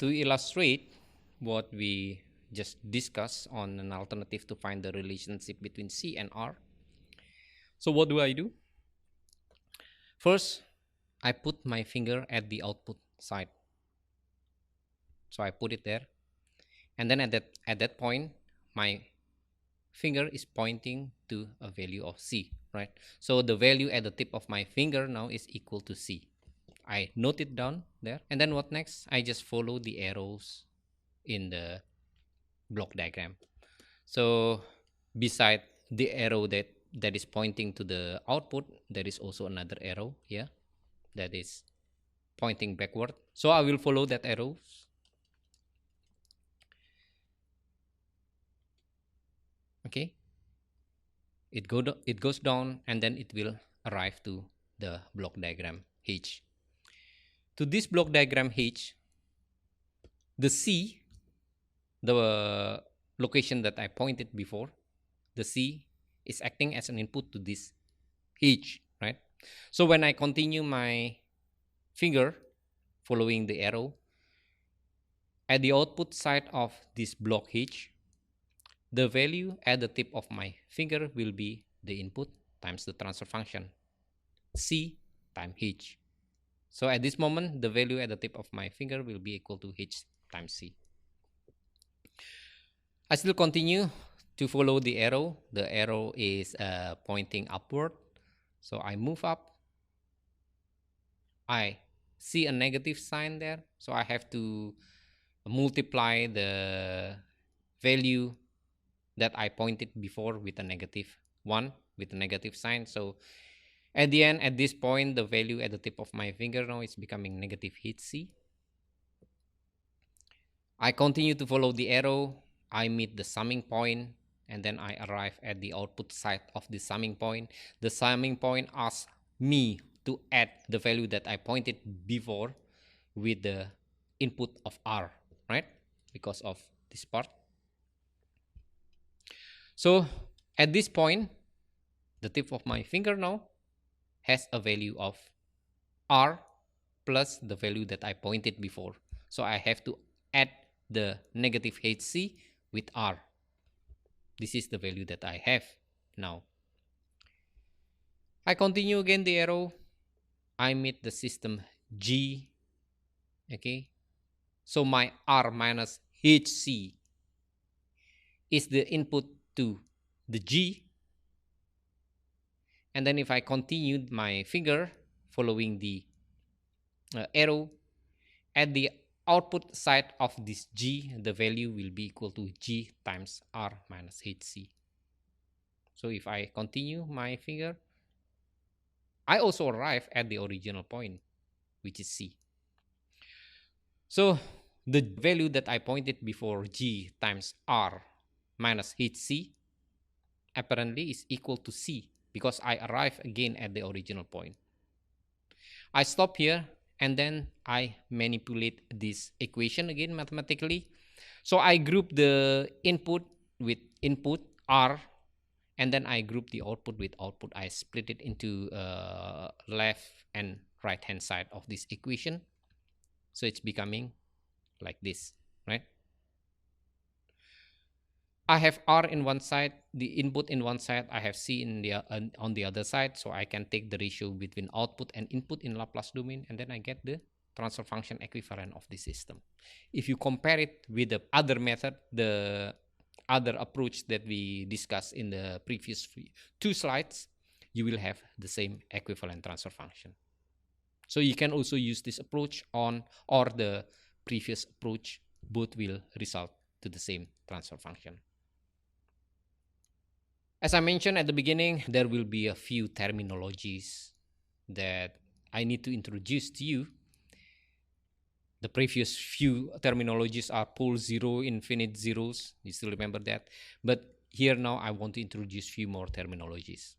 To illustrate what we just discussed on an alternative to find the relationship between C and R, so what do I do? First, I put my finger at the output side. So I put it there, and then at that point, my finger is pointing to a value of C, right? So the value at the tip of my finger now is equal to C. I note it down there, and then what next? I just follow the arrows in the block diagram. So beside the arrow that is pointing to the output, there is also another arrow here that is pointing backward. So I will follow that arrow. Okay, it goes down, and then it will arrive to the block diagram H. To this block diagram H, the C, the location that I pointed before, the C is acting as an input to this H, right? So when I continue my finger following the arrow, at the output side of this block H, the value at the tip of my finger will be the input times the transfer function C times H. So at this moment, the value at the tip of my finger will be equal to H times C. I still continue to follow the arrow. The arrow is pointing upward. So I move up. I see a negative sign there. So I have to multiply the value that I pointed before with a negative 1, with a negative sign. So at the end, at this point, the value at the tip of my finger now is becoming negative HC. I continue to follow the arrow. I meet the summing point, and then I arrive at the output side of the summing point. The summing point asks me to add the value that I pointed before with the input of R, right? Because of this part. So at this point, the tip of my finger now has a value of R plus the value that I pointed before. So I have to add the negative HC with R. This is the value that I have now. I continue again the arrow. I meet the system G. Okay. So my R minus HC is the input to the G. And then if I continued my finger following the arrow, at the output side of this G, the value will be equal to G times R minus HC. So if I continue my finger, I also arrive at the original point, which is C. So the value that I pointed before, G times R minus HC, apparently is equal to C because I arrive again at the original point. I stop here, and then I manipulate this equation again mathematically. So I group the input with input R, and then I group the output with output. I split it into left and right hand side of this equation. So it's becoming like this, right? I have R in one side, the input in one side, I have C in the on the other side. So I can take the ratio between output and input in Laplace domain, and then I get the transfer function equivalent of the system. If you compare it with the other method, the other approach that we discussed in the previous 2 slides, you will have the same equivalent transfer function. So you can also use this approach on or the previous approach. Both will result to the same transfer function. As I mentioned at the beginning, there will be a few terminologies that I need to introduce to you. The previous few terminologies are pole zero, infinite zeros. You still remember that? But here now I want to introduce few more terminologies.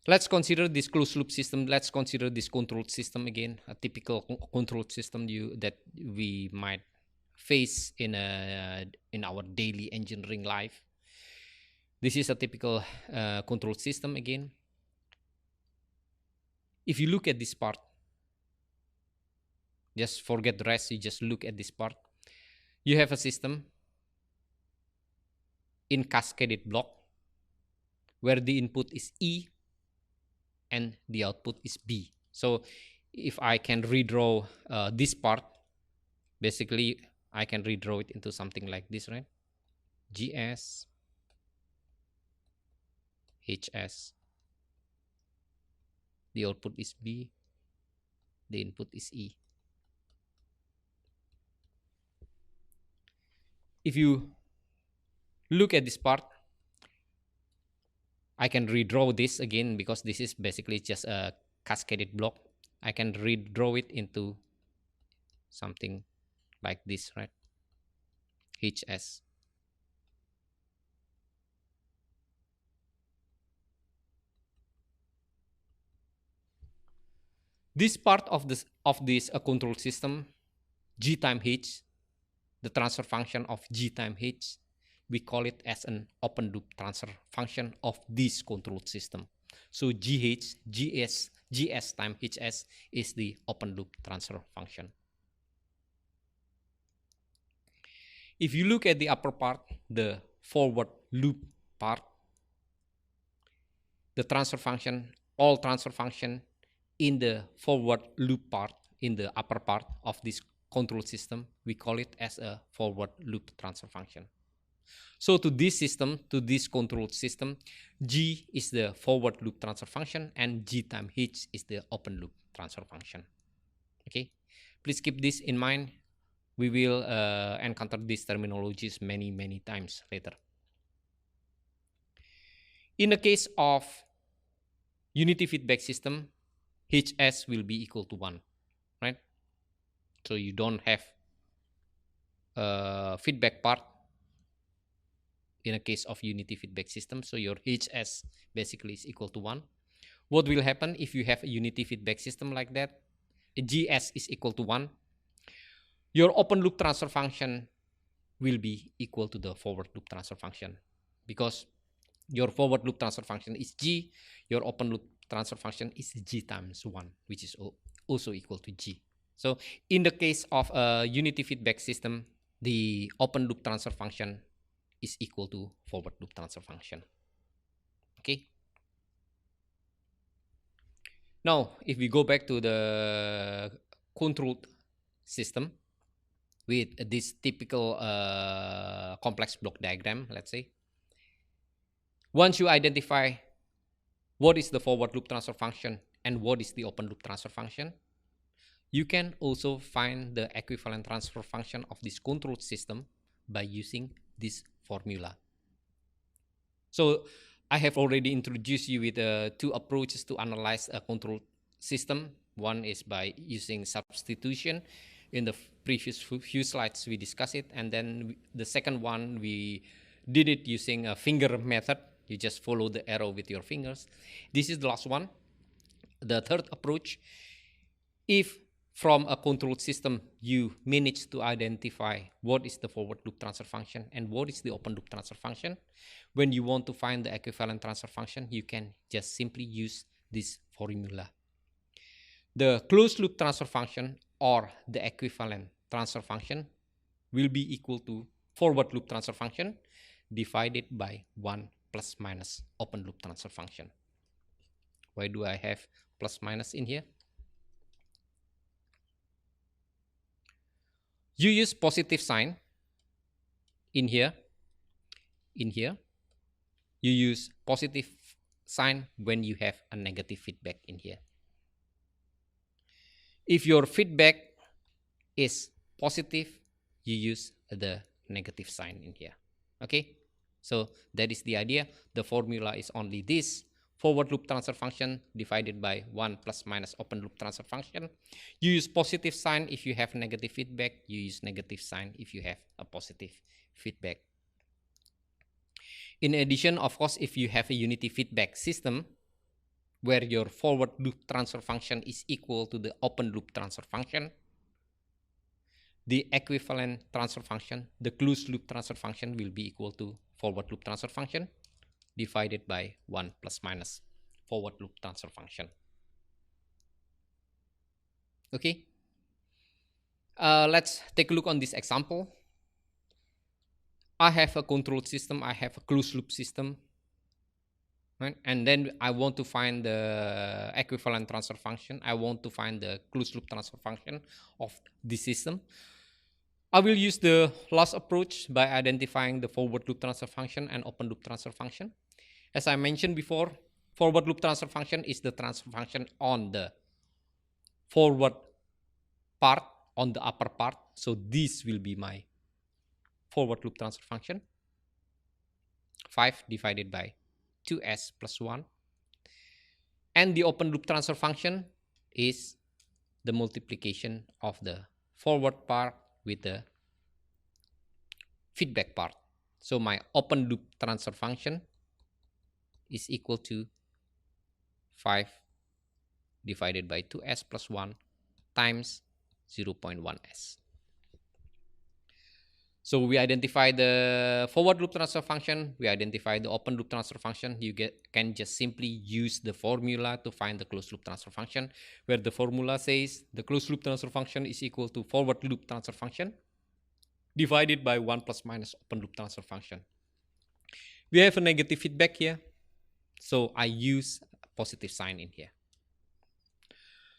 Let's consider this closed loop system. Let's consider this controlled system again, a typical controlled system that we might face in our daily engineering life. This is a typical control system again. If you look at this part, Just forget the rest. You just look at this part. You have a system in cascaded block where the input is E and the output is B. So if I can redraw this part, basically I can redraw it into something like this, right? GS, HS, the output is B, the input is E. If you look at this part, I can redraw this again because this is basically just a cascaded block. I can redraw it into something like this, right? HS. This part of this control system, G time H, the transfer function of G time H, we call it as an open loop transfer function of this control system. So GH, GS time HS is the open loop transfer function. If you look at the upper part, the forward loop part, the transfer function, all transfer function in the forward loop part, in the upper part of this control system, we call it as a forward loop transfer function. So to this system, to this control system, G is the forward loop transfer function and G time H is the open loop transfer function. Okay, please keep this in mind. We will encounter these terminologies many times later. In the case of unity feedback system, HS will be equal to 1, right? So you don't have a feedback part in a case of unity feedback system. So your HS basically is equal to 1. What will happen if you have a unity feedback system like that? GS is equal to 1. Your open loop transfer function will be equal to the forward loop transfer function, because your forward loop transfer function is G, your open loop transfer function is G times 1, which is also equal to G. So in the case of a unity feedback system, the open loop transfer function is equal to forward loop transfer function. Okay. Now, if we go back to the controlled system with this typical complex block diagram, let's say, once you identify what is the forward loop transfer function and what is the open loop transfer function, you can also find the equivalent transfer function of this controlled system by using this formula. So I have already introduced you with two approaches to analyze a controlled system. One is by using substitution. In the previous few slides we discussed it, and then the second one we did it using a finger method. You just follow the arrow with your fingers. This is the last one. The third approach, if from a controlled system you manage to identify what is the forward loop transfer function and what is the open loop transfer function, when you want to find the equivalent transfer function, you can just simply use this formula. The closed loop transfer function or the equivalent transfer function will be equal to forward loop transfer function divided by 1 plus minus open loop transfer function. Why do I have plus minus in here? You use positive sign in here. In here, you use positive sign when you have a negative feedback in here. If your feedback is positive, you use the negative sign in here. Okay, so that is the idea. The formula is only this: forward loop transfer function divided by 1 plus minus open loop transfer function. You use positive sign if you have negative feedback. You use negative sign if you have a positive feedback. In addition, of course, if you have a unity feedback system where your forward loop transfer function is equal to the open loop transfer function, the equivalent transfer function, the closed loop transfer function, will be equal to forward loop transfer function divided by 1 plus minus forward loop transfer function. Okay. Let's take a look on this example. I have a control system, I have a closed loop system, right? And then I want to find the equivalent transfer function. I want to find the closed loop transfer function of this system. I will use the last approach by identifying the forward loop transfer function and open loop transfer function. As I mentioned before, forward loop transfer function is the transfer function on the forward part, on the upper part. So this will be my forward loop transfer function. 5 divided by 2s plus 1. And the open loop transfer function is the multiplication of the forward part with the feedback part. So my open loop transfer function is equal to 5 divided by 2s plus 1 times 0.1s. So we identify the forward loop transfer function, we identify the open loop transfer function. You can just simply use the formula to find the closed loop transfer function, where the formula says the closed loop transfer function is equal to forward loop transfer function divided by 1 plus minus open loop transfer function. We have a negative feedback here, so I use a positive sign in here.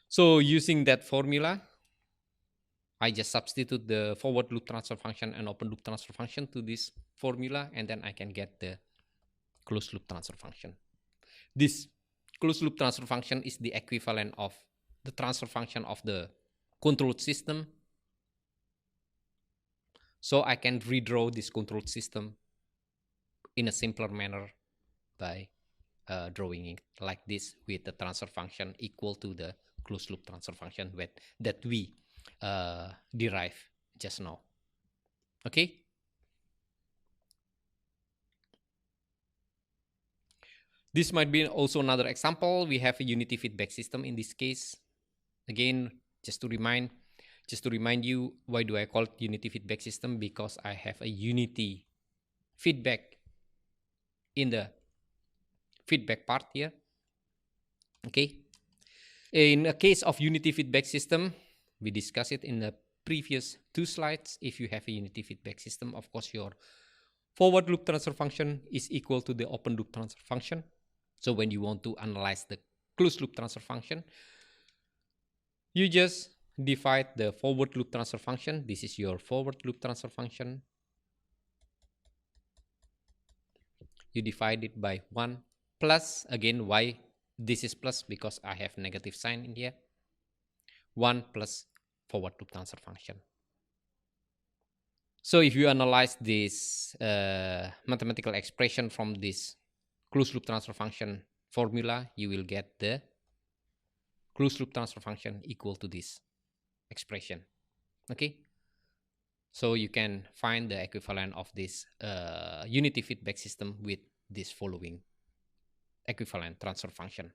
So using that formula, I just substitute the forward loop transfer function and open loop transfer function to this formula, and then I can get the closed loop transfer function. This closed loop transfer function is the equivalent of the transfer function of the control system. So I can redraw this control system in a simpler manner by drawing it like this, with the transfer function equal to the closed loop transfer function that we derive just now. Okay. This might be also another example. We have a unity feedback system in this case. Again, just to remind you, why do I call it unity feedback system? Because I have a unity feedback in the feedback part here. Okay. In a case of unity feedback system, we discussed it in the previous 2 slides. If you have a unity feedback system, of course, your forward loop transfer function is equal to the open loop transfer function. So when you want to analyze the closed loop transfer function, you just divide the forward loop transfer function. This is your forward loop transfer function. You divide it by 1 plus, again, why this is plus? Because I have negative sign in here. 1 plus forward loop transfer function. So if you analyze this mathematical expression from this closed loop transfer function formula, you will get the closed loop transfer function equal to this expression. Okay. So you can find the equivalent of this unity feedback system with this following equivalent transfer function